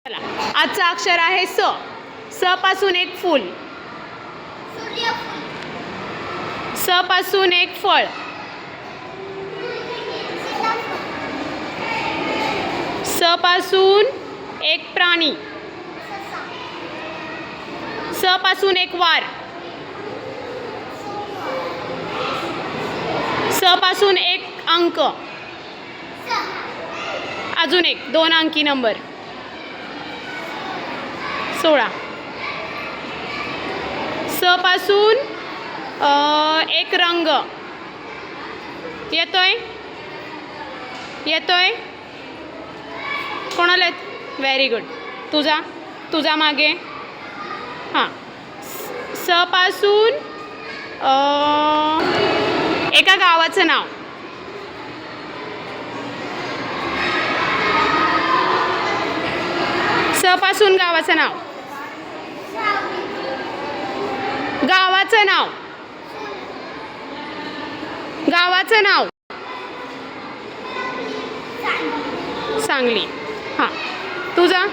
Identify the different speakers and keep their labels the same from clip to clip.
Speaker 1: चला, आजचा अक्षर आहे स. स पासून एक फूल. स पासून एक फळ. स पासून एक प्राणी. स पासून एक वार. स पासून एक अंक. अजून एक 2 अंकी नंबर 16. स पासून एक रंग. येतोय येतोय कोणाला येत? Very good. तुझा मागे. हां. स पासून एका गावाचं नाव. स पासून गावाचं नाव. गावाचं नाव. गावाचं नाव. सांगली. हां. तुझा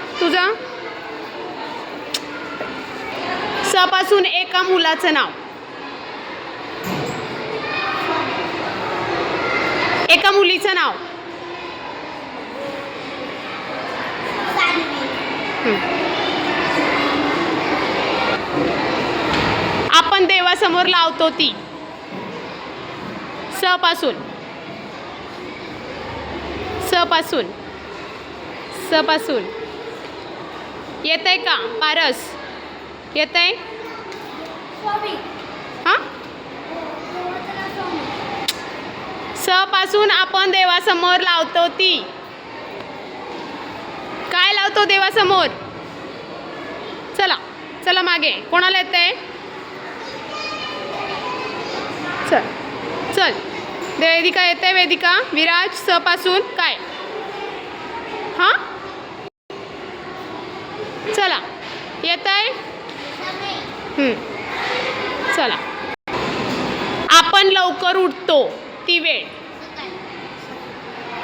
Speaker 1: स पासून एका मुलाचं नाव. एका मुलीचं नाव. आपण देवासमोर लावतो ती. स पासून. येतंय का पारस? येतंय? हां. स पासून आपण देवासमोर लावतो ती. काय लावतो देवासमोर? चला मागे. कोणाला येतंय? चल वेदिका येते. वेदिका. विराज. स पासून काय? हां. चला येतंय. चला. आपण लवकर उठतो ती वेळ.